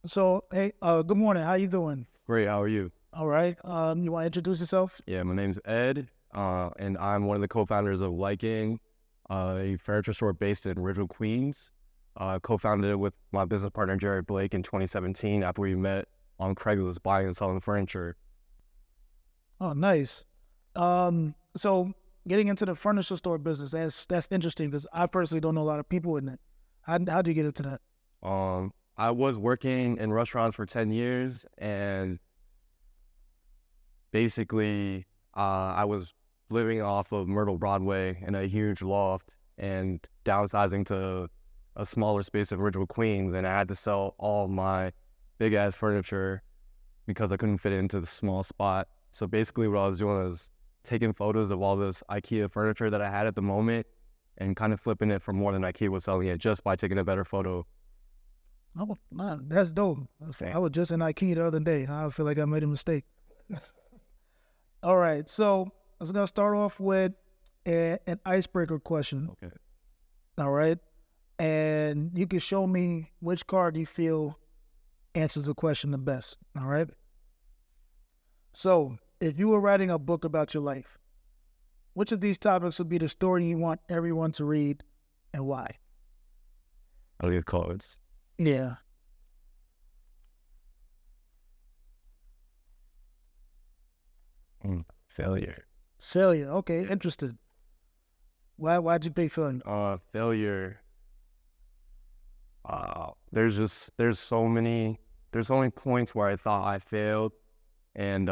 So, hey, good morning. How you doing? Great, how are you? All right. You want to introduce yourself? Yeah, my name's Ed, and I'm one of the co-founders of Liking, a furniture store based in Ridgewood, Queens. Co-founded it with my business partner Jared Blake in 2017 after we met on Craigslist buying and selling furniture. Oh, nice. So getting into the furniture store business, that's interesting because I personally don't know a lot of people in it. How do you get into that? I was working in restaurants for 10 years, and basically, I was living off of Myrtle Broadway in a huge loft and downsizing to a smaller space in Ridgewood, Queens, and I had to sell all my big ass furniture because I couldn't fit it into the small spot. So basically, what I was doing was taking photos of all this IKEA furniture that I had at the moment and kind of flipping it for more than IKEA was selling it just by taking a better photo. Oh, man, that's dope. I was just in IKEA the other day. I feel like I made a mistake. All right. So I was gonna start off with an icebreaker question. Okay. All right. And you can show me which card you feel answers the question the best. All right. So, if you were writing a book about your life, which of these topics would be the story you want everyone to read and why? I'll leave cards. Yeah. Failure. Failure. Okay, interested. Why'd you pick failure? Failure. There's so many points where I thought I failed and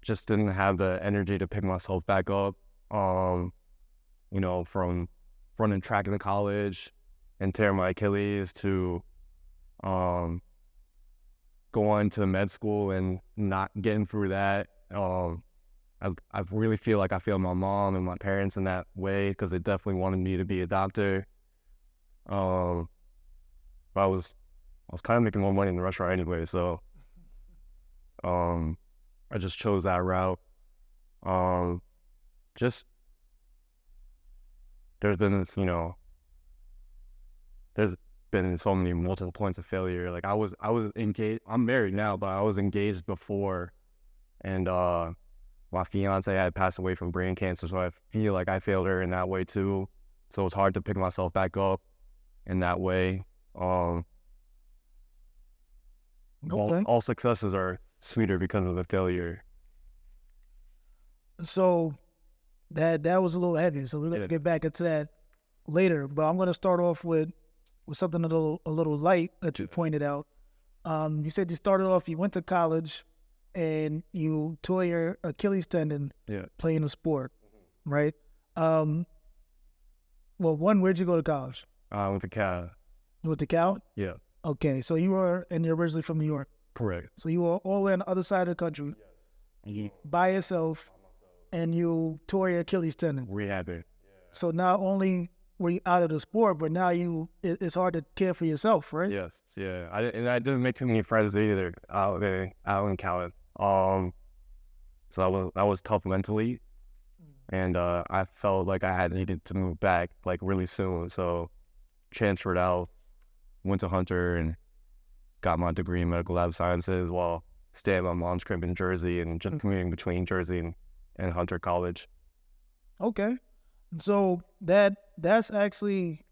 just didn't have the energy to pick myself back up. From running track in college and tearing my Achilles to um going to med school and not getting through that. I really feel like I failed my mom and my parents in that way because they definitely wanted me to be a doctor. Um, but I was kind of making more money in the restaurant anyway, so um, I just chose that route. Um, just there's been there's been so many multiple points of failure. Like I was engaged. I'm married now, but I was engaged before, and my fiance had passed away from brain cancer, so I feel like I failed her in that way too. So it's hard to pick myself back up in that way. Um, Okay. all successes are sweeter because of the failure. So that was a little heavy. So we'll Yeah. get back into that later. But I'm gonna start off with something a little light that you pointed out. You said you started off, you went to college and you tore your Achilles tendon Yeah. playing a sport, right? Um, well, one, where'd you go to college? With the cat. You went to Cal? Yeah. Okay, so you're originally from New York. Correct. So you were all the way on the other side of the country by yourself and you tore your Achilles tendon. Rehabbing. So not only were you out of the sport, but now it's hard to care for yourself, right? Yes. Yeah. I didn't make too many friends either out there out in Cali. So I was tough mentally, and I felt like I had needed to move back like really soon. So transferred out, went to Hunter, and got my degree in medical lab sciences while staying at my mom's crib in Jersey and just commuting between Jersey and Hunter College. Okay. So that's actually,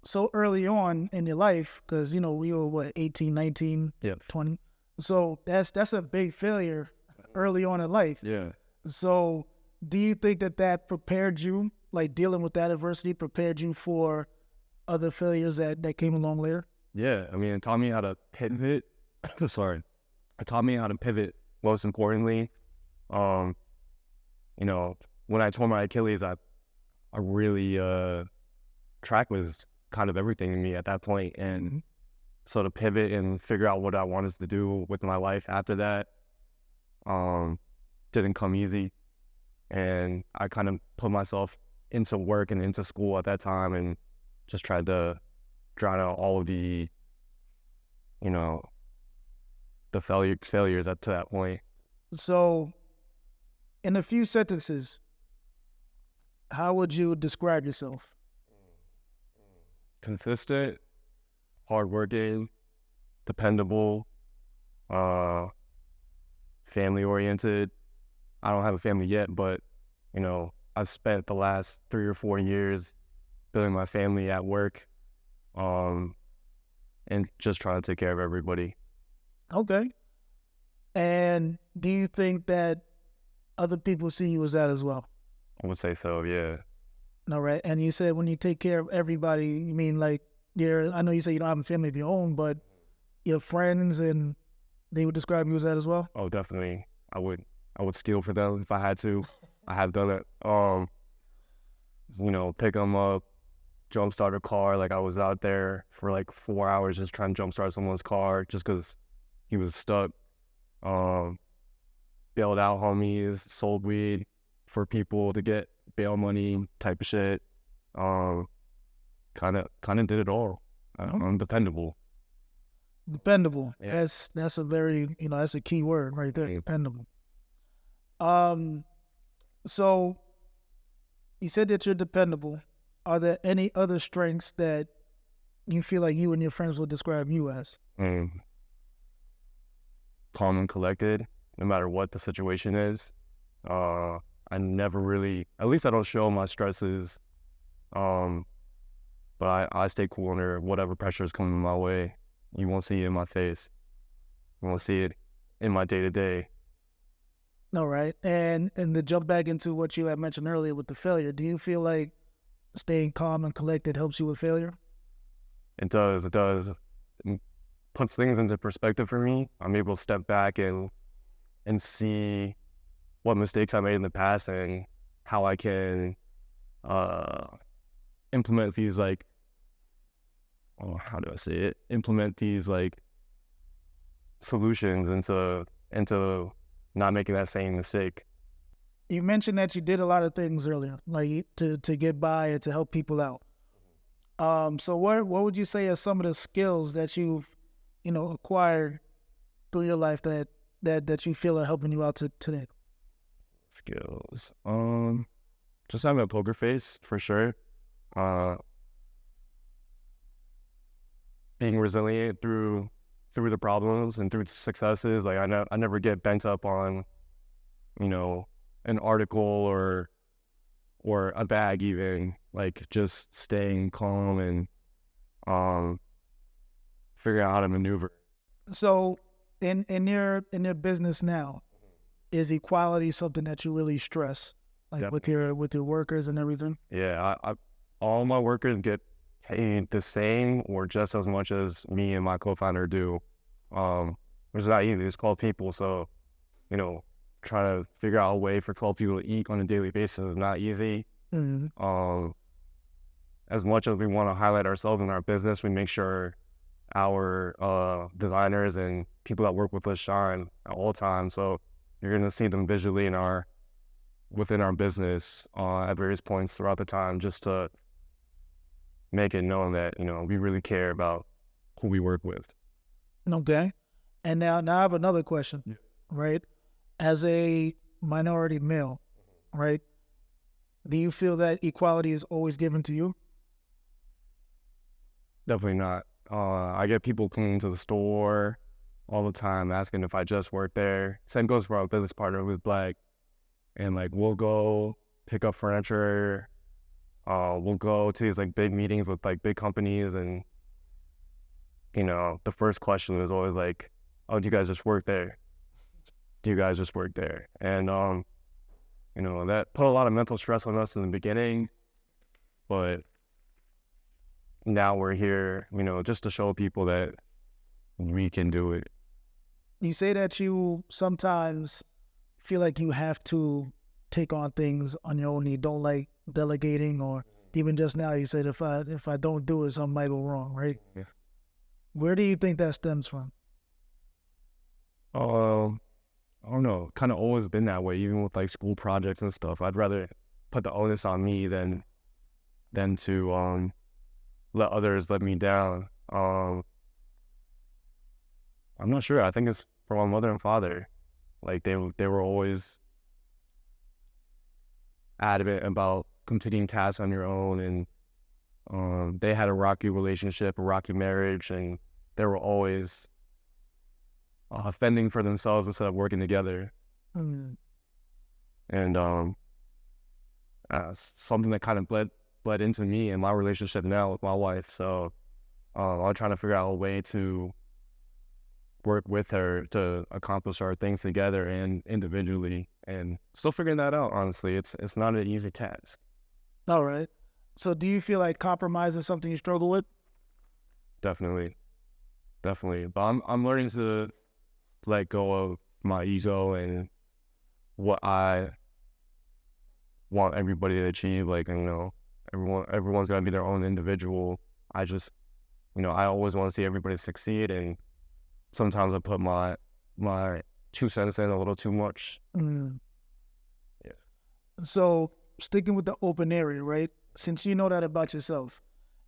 so early on in your life, because we were what, 18, 19, Yep. 20. So that's a big failure early on in life. Yeah. So do you think that prepared you, like dealing with that adversity prepared you for other failures that came along later? Yeah. I mean, it taught me how to pivot. Sorry. It taught me how to pivot most importantly. Um, when I tore my Achilles, I really track was kind of everything to me at that point, and so to pivot and figure out what I wanted to do with my life after that, didn't come easy, and I kind of put myself into work and into school at that time, and just tried to drown out all of you know, the failures up to that point. So in a few sentences, how would you describe yourself? Consistent, hardworking, dependable, family oriented. I don't have a family yet, but you know, I've spent the last 3 or 4 years building my family at work, and just trying to take care of everybody. Okay. And do you think that other people see you as that as well? I would say so, yeah. All right. And you said when you take care of everybody, you mean like I know you say you don't have a family of your own, but your friends, and they would describe you as that as well? Oh, definitely. I would steal for them if I had to. I have done it. You know, pick them up, jumpstart a car. Like, I was out there for like 4 hours just trying to jumpstart someone's car just because he was stuck. Bailed out homies, sold weed for people to get bail money type of shit. Kind of did it all. I'm dependable. Dependable. Yeah. That's a very, that's a key word right there. Yeah. Dependable. So you said that you're dependable. Are there any other strengths that you feel like you and your friends would describe you as? Calm and collected, no matter what the situation is. I never really, at least I don't show my stresses. But I stay cool under whatever pressure is coming my way. You won't see it in my face. You won't see it in my day-to-day. All right. And to jump back into what you had mentioned earlier with the failure, do you feel like staying calm and collected helps you with failure? It does. It does. It puts things into perspective for me. I'm able to step back and see what mistakes I made in the past and how I can implement these, like, how do I say it? Implement these, like, solutions into not making that same mistake. You mentioned that you did a lot of things earlier, like to get by and to help people out. So what would you say are some of the skills that you've, acquired through your life that you feel are helping you out today? Skills. Just having a poker face for sure. Being resilient through the problems and through the successes. Like, I never get bent up on, an article or a bag even. Like, just staying calm and figuring out how to maneuver. So in your business now, is equality something that you really stress, like Definitely. with your workers and everything? Yeah, I all my workers get paid the same or just as much as me and my co-founder do. It's not easy. It's 12 people, so trying to figure out a way for 12 people to eat on a daily basis is not easy. Mm-hmm. As much as we want to highlight ourselves in our business, we make sure our designers and people that work with us shine at all times. So you're going to see them visually within our business at various points throughout the time, just to make it known that, we really care about who we work with. Okay. And now I have another question, right? As a minority male, right? Do you feel that equality is always given to you? Definitely not. I get people coming to the store all the time asking if I just work there. Same goes for our business partner who's Black. And like, we'll go pick up furniture. We'll go to these like big meetings with like big companies, and the first question is always like, "Oh, do you guys just work there? Do you guys just work there?" And that put a lot of mental stress on us in the beginning, but now we're here, just to show people that we can do it. You say that you sometimes feel like you have to take on things on your own. You don't like delegating, or even just now you said if I don't do it, something might go wrong, right? Yeah. Where do you think that stems from? I don't know. Kind of always been that way, even with like school projects and stuff. I'd rather put the onus on me than to let others let me down. I'm not sure. I think it's from my mother and father. Like, they were always adamant about completing tasks on your own and They had a rocky relationship, a rocky marriage, and they were always fending for themselves instead of working together. Mm. And something that kind of bled into me and my relationship now with my wife. So I'm trying to figure out a way to work with her to accomplish our things together and individually, and still figuring that out. Honestly, it's not an easy task. All right. So do you feel like compromise is something you struggle with? Definitely. But I'm learning to let go of my ego and what I want everybody to achieve. Like, everyone's gotta be their own individual. I just, I always want to see everybody succeed, and sometimes I put my 2 cents in a little too much. Mm. Yeah. So sticking with the open area, right? Since you know that about yourself,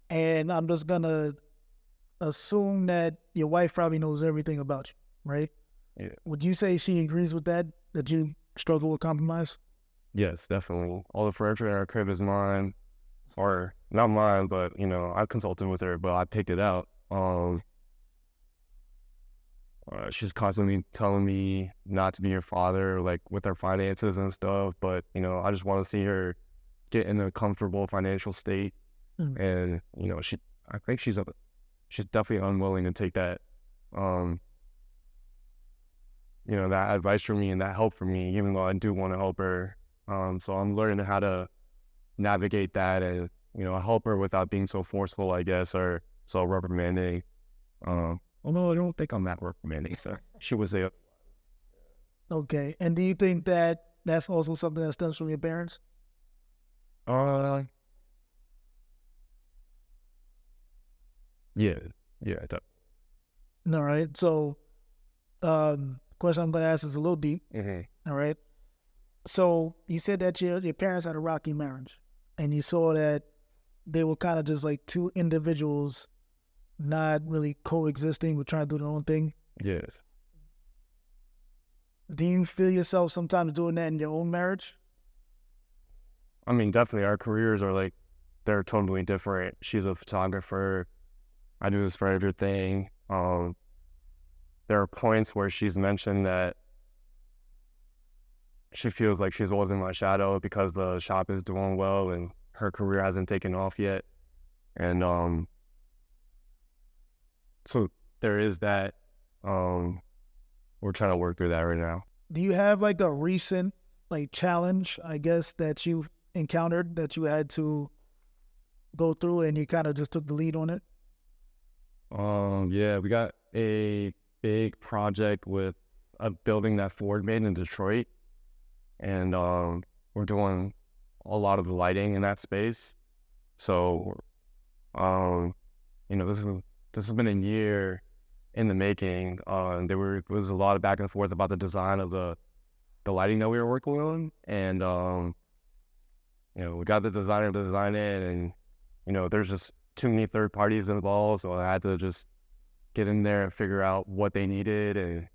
and I'm just gonna assume that your wife probably knows everything about you, right? Yeah. Would you say she agrees with that you struggle with compromise? Yes, definitely. All the furniture in our crib is mine, or not mine, but I consulted with her, but I picked it out. She's constantly telling me not to be her father, like with our finances and stuff. But I just want to see her get in a comfortable financial state, and I think she's definitely unwilling to take that, that advice from me and that help from me, even though I do want to help her. So I'm learning how to navigate that and help her without being so forceful, I guess, or so reprimanding. Although I don't think I'm that reprimanding. She would say, okay. And do you think that that's also something that stems from your parents? yeah, All right. So, question I'm going to ask is a little deep. All right. So you said that your parents had a rocky marriage, and you saw that they were kind of just like two individuals, not really coexisting, but trying to do their own thing. Yes. Do you feel yourself sometimes doing that in your own marriage? I mean, definitely our careers are they're totally different. She's a photographer. I do this furniture thing. There are points where she's mentioned that she feels like she's always in my shadow because the shop is doing well and her career hasn't taken off yet. And so there is that. We're trying to work through that right now. Do you have like a recent challenge, I guess, that you've encountered that you had to go through and you kind of just took the lead on it? Yeah, we got a big project with a building that Ford made in Detroit, and we're doing a lot of the lighting in that space. So, this has been a year in the making. There was a lot of back and forth about the design of the lighting that we were working on, and we got the designer to design it, and there's just too many third parties involved, so I had to just get in there and figure out what they needed and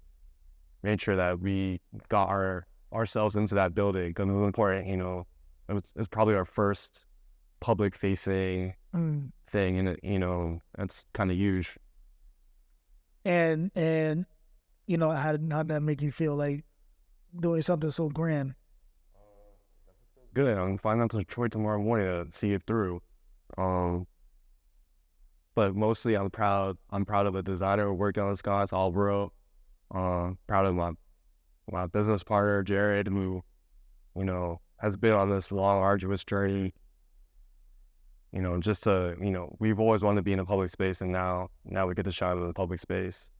make sure that we got ourselves into that building, because it was important. It was probably our first public facing thing, and that's kind of huge. And how'd that make you feel, like doing something so grand? Good. I'm flying out to Detroit tomorrow morning to see it through. But mostly I'm proud of the designer who worked on this guy, Albro. Proud of my business partner, Jared, who, has been on this long, arduous journey. Just to, we've always wanted to be in a public space, and now we get to shine in the public space.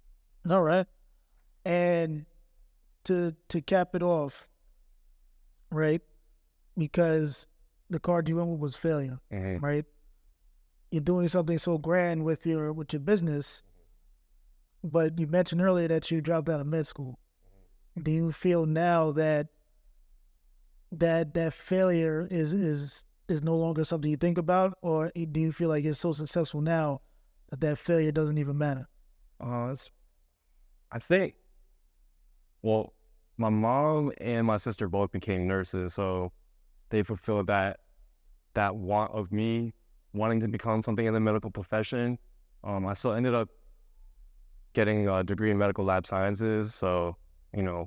All right. And to cap it off, right? Because the card you went with was failure, right? You're doing something so grand with your business, but you mentioned earlier that you dropped out of med school. Do you feel now that failure is no longer something you think about, or do you feel like you're so successful now that failure doesn't even matter? I think, well, my mom and my sister both became nurses, so they fulfilled that want of me wanting to become something in the medical profession. I still ended up getting a degree in medical lab sciences, so,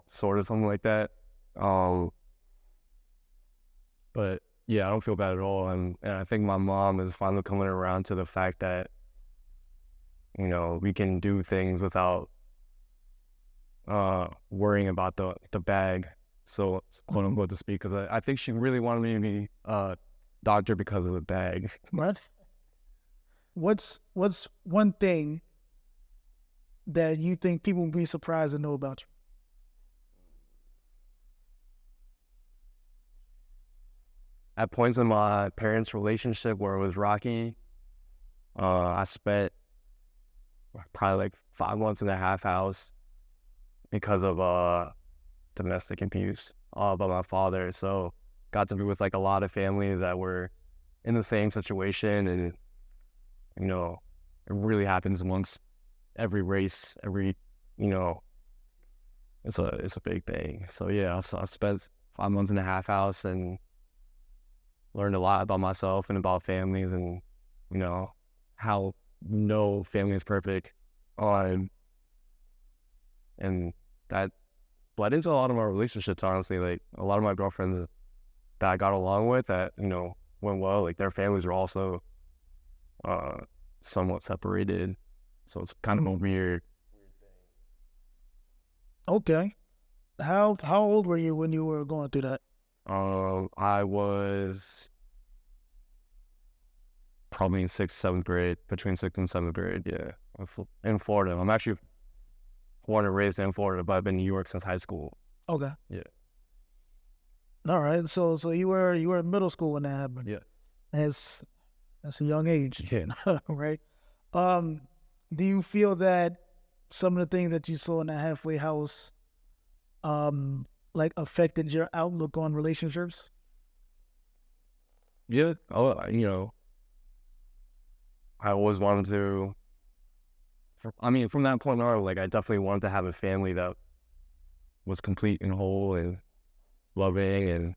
sort of something like that. But yeah, I don't feel bad at all. And I think my mom is finally coming around to the fact that, we can do things without worrying about the bag, so quote unquote to speak, because I think she really wanted me to be a doctor because of the bag. What's one thing that you think people would be surprised to know about you? At points in my parents' relationship where it was rocky, I spent probably like 5 months in the half house because of domestic abuse by my father. So got to be with like a lot of families that were in the same situation, and it really happens amongst every race, it's a big thing. So yeah, I spent 5 months in the half house and learned a lot about myself and about families, and how no family is perfect. And that bled into a lot of my relationships, honestly. Like, a lot of my girlfriends that I got along with that, went well, like, their families are also somewhat separated. So it's kind of a weird thing. Okay. How old were you when you were going through that? I was probably in 6th, 7th grade, between 6th and 7th grade, yeah, in Florida. I'm actually born and raised in Florida, but I've been in New York since high school. Okay. Yeah. All right. So you were in middle school when that happened. Yeah. That's a young age. Yeah. Right. Do you feel that some of the things that you saw in the halfway house, like, affected your outlook on relationships? Yeah. Oh, I always wanted to. From that point on, like, I definitely wanted to have a family that was complete and whole and loving, and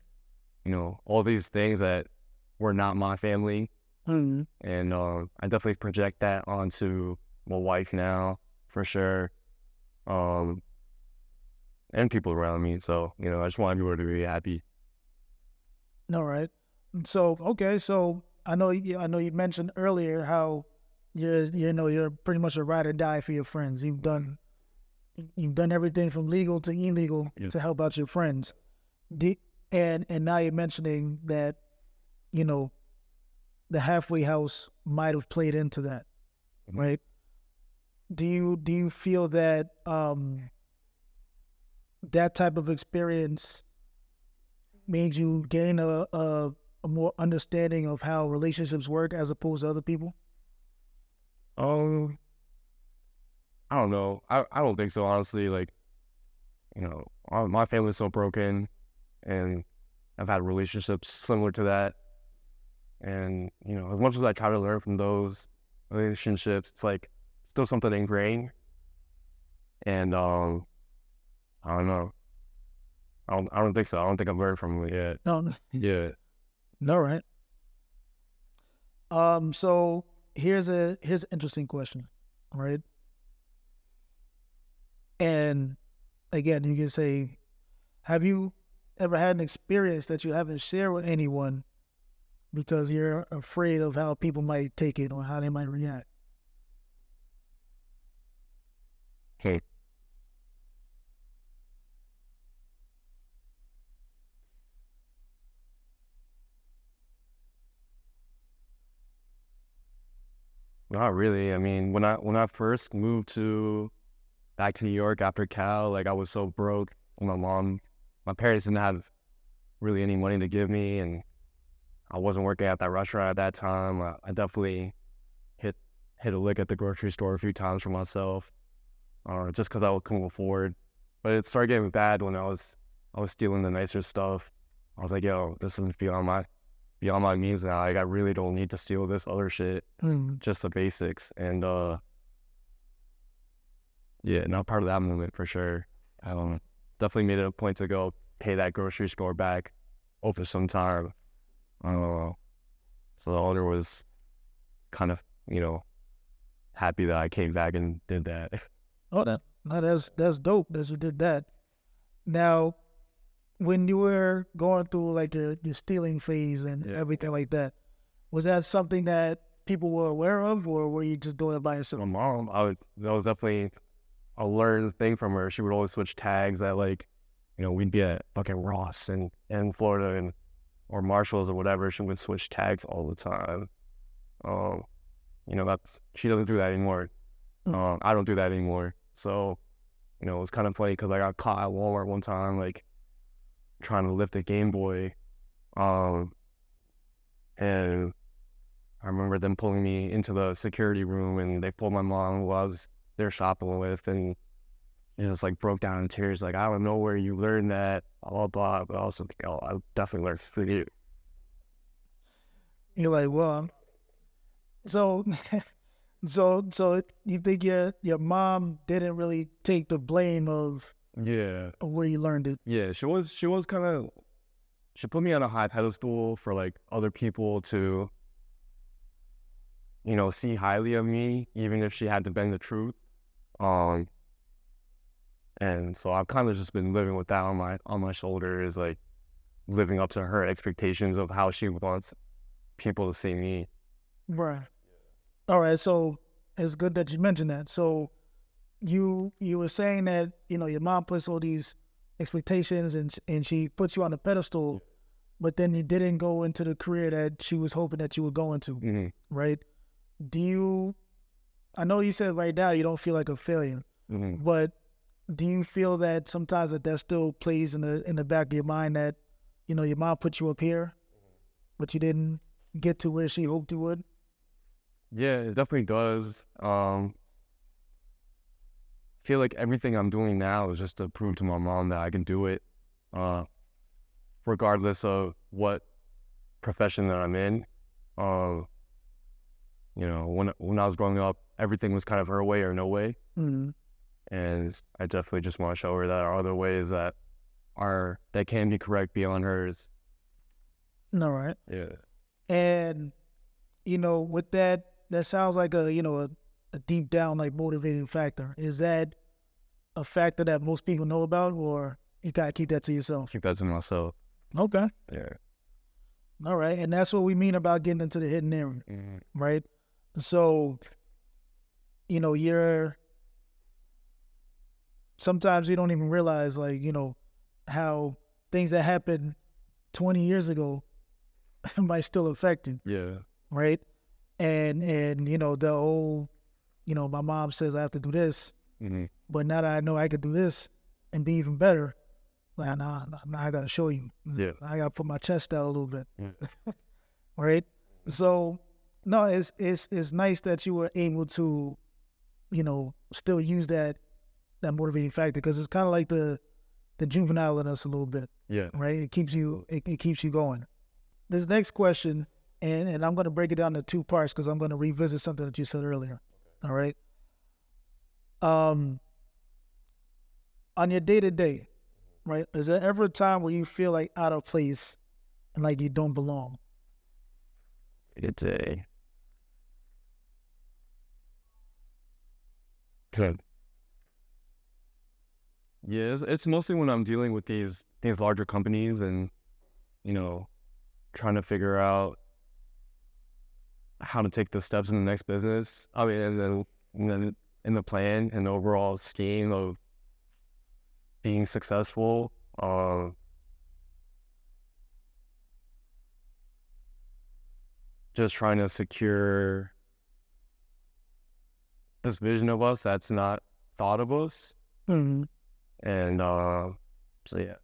all these things that were not my family. Mm-hmm. And I definitely project that onto my wife now, for sure, and people around me. So I just want everyone to be happy. All right. So okay. So I know you mentioned earlier how you're pretty much a ride or die for your friends. You've done everything from legal to illegal to help out your friends. And now you're mentioning that the halfway house might have played into that, right? Do you feel that that type of experience made you gain a more understanding of how relationships work as opposed to other people? I don't know. I don't think so, honestly. Like, my family's so broken, and I've had relationships similar to that. And, as much as I try to learn from those relationships, it's like still something ingrained. And I don't know. I don't think so. I don't think I've learned from it yet. No. Yeah. All right. So here's an interesting question, all right? And again, you can say, have you ever had an experience that you haven't shared with anyone because you're afraid of how people might take it or how they might react? Okay. Not really. I mean, when I first moved back to New York after Cal, like, I was so broke. My parents didn't have really any money to give me, and I wasn't working at that restaurant at that time. I definitely hit a lick at the grocery store a few times for myself, just because I couldn't afford. But it started getting bad when I was stealing the nicer stuff. I was like, yo, this is beyond my means now. Like, I really don't need to steal this other shit, just the basics. And yeah, not part of that movement for sure. Definitely made it a point to go pay that grocery store back over some time. So the owner was kind of, happy that I came back and did that. Oh, that's dope that you did that. Now, when you were going through like your stealing phase and everything like that, was that something that people were aware of, or were you just doing it by yourself? My mom, that was definitely a learned thing from her. She would always switch tags at like, we'd be at fucking Ross in Florida or Marshalls or whatever. She would switch tags all the time. She doesn't do that anymore. I don't do that anymore. So, it was kind of funny because I got caught at Walmart one time, like trying to lift a Game Boy. And I remember them pulling me into the security room, and they pulled my mom, who I was there shopping with, and it just like broke down in tears. Like, I don't know where you learned that, blah, blah, but I was like, oh, I definitely learned from you. You're like, well, so you think your mom didn't really take the blame of where you learned it? Yeah, she was kind of, she put me on a high pedestal for like other people to, see highly of me, even if she had to bend the truth. And so I've kind of just been living with that on my shoulders, like living up to her expectations of how she wants people to see me. Right. All right. So it's good that you mentioned that. So you were saying that, your mom puts all these expectations and she puts you on a pedestal, but then you didn't go into the career that she was hoping that you would go into, right? I know you said right now you don't feel like a failure, but do you feel that sometimes that still plays in the back of your mind that, your mom put you up here, but you didn't get to where she hoped you would? Yeah, it definitely does. Feel like everything I'm doing now is just to prove to my mom that I can do it, regardless of what profession that I'm in. When I was growing up, everything was kind of her way or no way. And I definitely just want to show her that there are other ways that can be correct beyond hers. All right. Yeah. And, with that sounds like a deep down, like, motivating factor. Is that a factor that most people know about, or you got to keep that to yourself? Keep that to myself. Okay. Yeah. All right. And that's what we mean about getting into the hidden area, right? So, sometimes you don't even realize, like, how things that happened 20 years ago might still affect you. Yeah. Right. And the old, my mom says I have to do this, but now that I know I could do this and be even better, like, now I got to show you. Yeah. I got to put my chest out a little bit. Yeah. Right. So, no, it's nice that you were able to, still use that motivating factor, because it's kind of like the juvenile in us a little bit. Yeah. Right. It keeps you going. This next question, and I'm going to break it down into two parts because I'm going to revisit something that you said earlier. All right. On your day-to-day, right, is there ever a time where you feel like out of place and like you don't belong? Day-to-day. Good. Yeah, it's mostly when I'm dealing with these larger companies and, trying to figure out how to take the steps in the next business. I mean, and then in the plan and the overall scheme of being successful. Just trying to secure this vision of us that's not thought of us. Mm-hmm. And so yeah.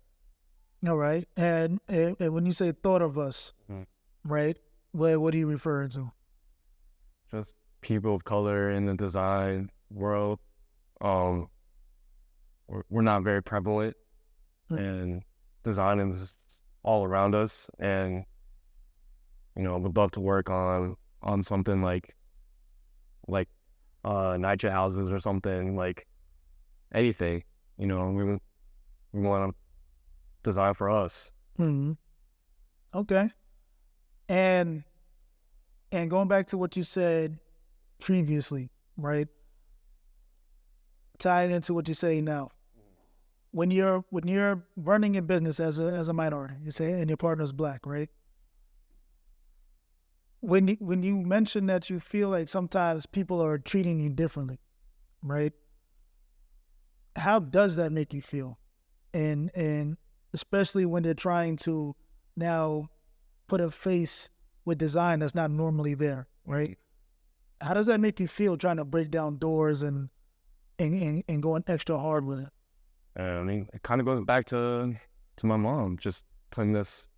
All right. And when you say thought of us, right, what are you referring to? Just people of color in the design world. We're not very prevalent, and design is all around us. And would love to work on something like NYCHA houses or something, like anything. We want to design for us. Okay. And And going back to what you said previously, right? Tying into what you say now. When you're running a business as a minority, you say, and your partner's black, right? When you mention that you feel like sometimes people are treating you differently, right? How does that make you feel? And especially when they're trying to now put a face with design that's not normally there, right? How does that make you feel trying to break down doors and going extra hard with it? I mean, it kind of goes back to my mom, just putting this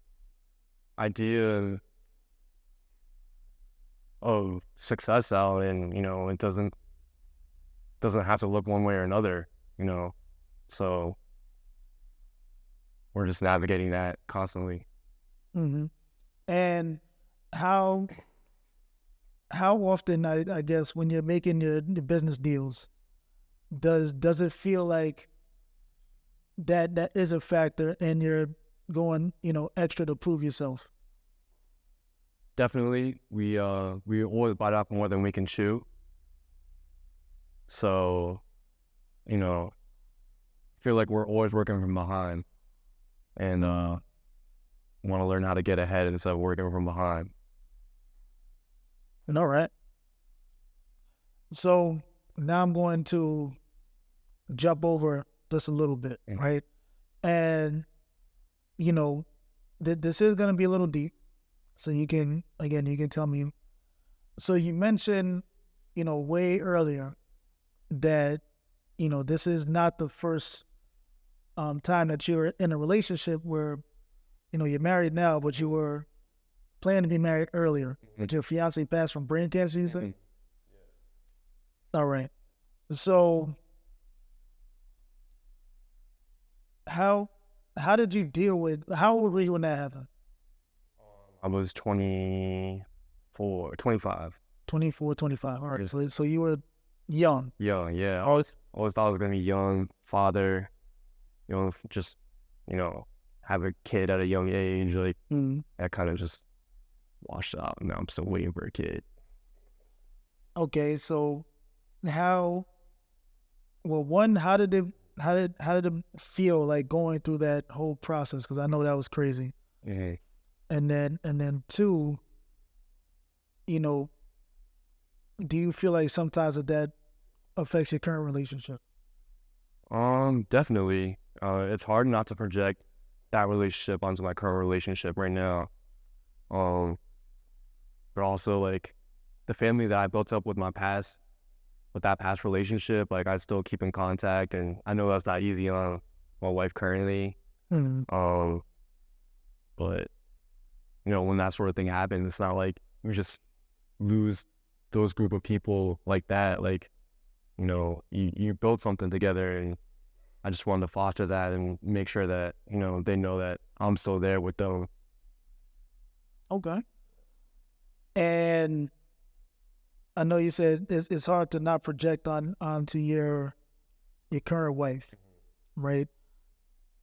idea of success out, and it doesn't have to look one way or another, so we're just navigating that constantly. Mm-hmm. And how often, I guess, when you're making your business deals, does it feel like that is a factor and you're going, extra to prove yourself? Definitely, we always bite off more than we can chew. So, feel like we're always working from behind, and want to learn how to get ahead instead of working from behind. All right. So now I'm going to jump over just a little bit, right? And this is going to be a little deep. So you can tell me. So you mentioned, way earlier that, this is not the first time that you're in a relationship where, you're married now, but you were planning to be married earlier. But your fiance passed from brain cancer, you said? All right. So how did you deal with, how old were you when that happened? I was 24, 25. 24, 25. All right. So you were young. Young, yeah. I always thought I was going to be young, father, just, have a kid at a young age. Like, that kind of just washed out. Now I'm still waiting for a kid. Okay. So how did it feel like going through that whole process? Because I know that was crazy. Mm-hmm. And then two, do you feel like sometimes that affects your current relationship? Definitely. It's hard not to project that relationship onto my current relationship right now. But also, like, the family that I built up with that past relationship, like, I still keep in contact, and I know that's not easy on my wife currently. Mm-hmm. But when that sort of thing happens, it's not like you just lose those group of people like that. Like, you build something together, and I just wanted to foster that and make sure that, they know that I'm still there with them. Okay. And I know you said it's hard to not project onto your current wife, right?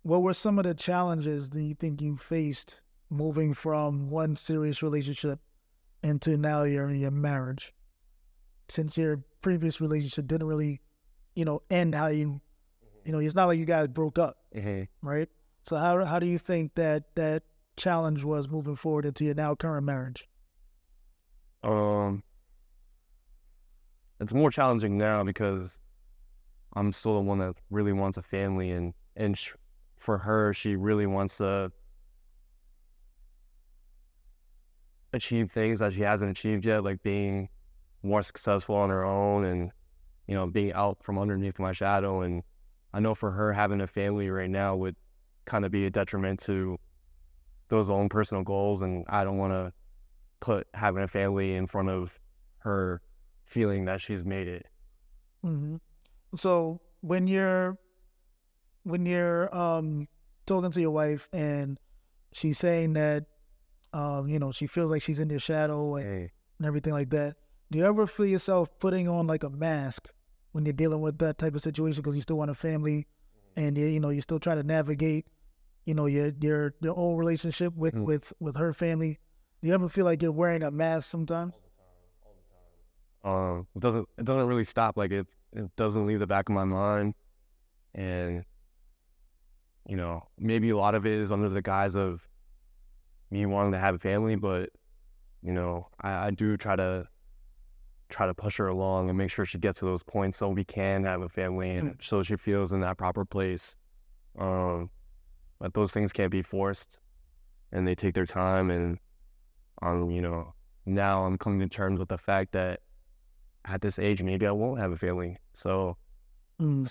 What were some of the challenges that you think you faced moving from one serious relationship into now your marriage? Since your previous relationship didn't really, end how you, it's not like you guys broke up, right? So how do you think that challenge was moving forward into your now current marriage? It's more challenging now because I'm still the one that really wants a family, and for her, she really wants to achieve things that she hasn't achieved yet, like being more successful on her own and, being out from underneath my shadow. And I know for her, having a family right now would kind of be a detriment to those own personal goals. And I don't want to put having a family in front of her feeling that she's made it. Mm-hmm. So when you're talking to your wife and she's saying that, she feels like she's in your shadow and everything like that, do you ever feel yourself putting on like a mask when you're dealing with that type of situation because you still want a family and you're still trying to navigate, your own relationship with her family? Do you ever feel like you're wearing a mask sometimes? It doesn't really stop. Like it doesn't leave the back of my mind, and maybe a lot of it is under the guise of me wanting to have a family, but I do try to push her along and make sure she gets to those points so we can have a family and so she feels in that proper place. But those things can't be forced, and they take their time. And now I'm coming to terms with the fact that at this age maybe I won't have a family. So Mm.